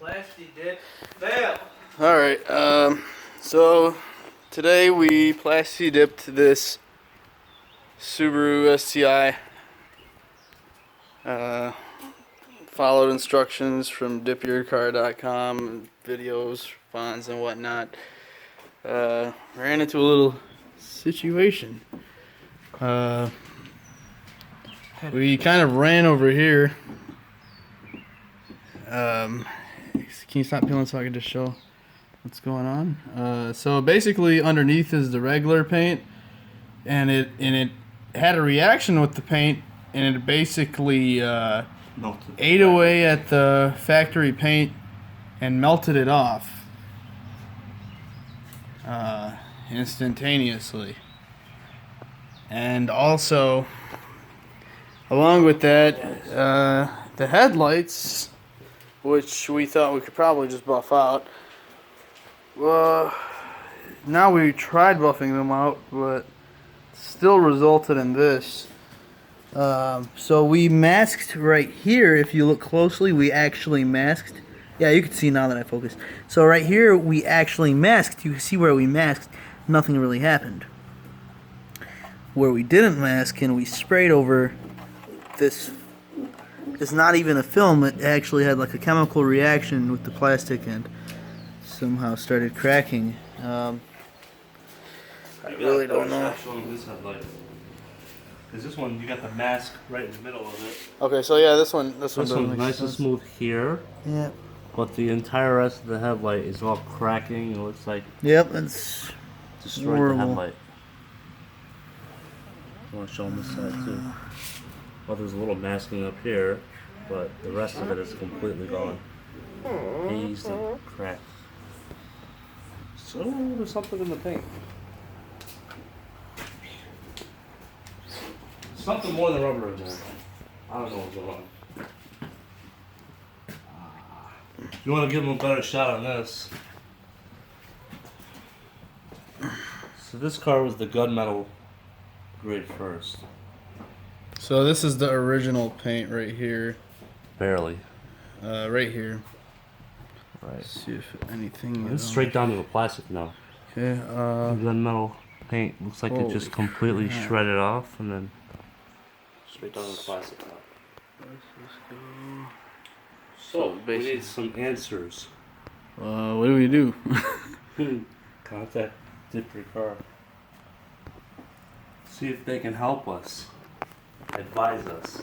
Plasti dip fail. Alright, so today we Plasti dipped this Subaru STI. Followed instructions from dipyourcar.com, videos, fonts, and whatnot. Ran into a little situation. We kind of ran over here. Can you stop peeling so I can just show what's going on? So basically, underneath is the regular paint, and it had a reaction with the paint, and it basically ate away at the factory paint and melted it off instantaneously. And also, along with that, the headlights, which we thought we could probably just buff out. Now we tried buffing them out, but still resulted in this. So we masked right here. If you look closely, we actually masked. Yeah, you can see now that I focus. So right here, we actually masked. You can see where we masked, nothing really happened. Where we didn't mask and we sprayed over this, it's not even a film. It actually had like a chemical reaction with the plastic and somehow started cracking. I really don't know. Because this one, you got the mask right in the middle of it. Okay, so yeah, this one This one's nice and smooth here. Yeah. But the entire rest of the headlight is all cracking. It looks like Yep, that's destroyed horrible. the headlight. I want to show them this side too. Well, there's a little masking up here, but the rest of it is completely gone. Hazed and cracked. So there's something in the paint. Something more than rubber in there. I don't know what's going on. You want to give them a better shot on this. So this car was the gunmetal grade first. So this is the original paint right here. Barely. Right here. Right. Let's see if anything. It's straight down to the plastic now. Okay. The gunmetal paint looks like it just completely shredded off and then straight down to the plastic now. So we need some answers. What do we do? Contact Dip Your Car. See if they can help us. Advise us.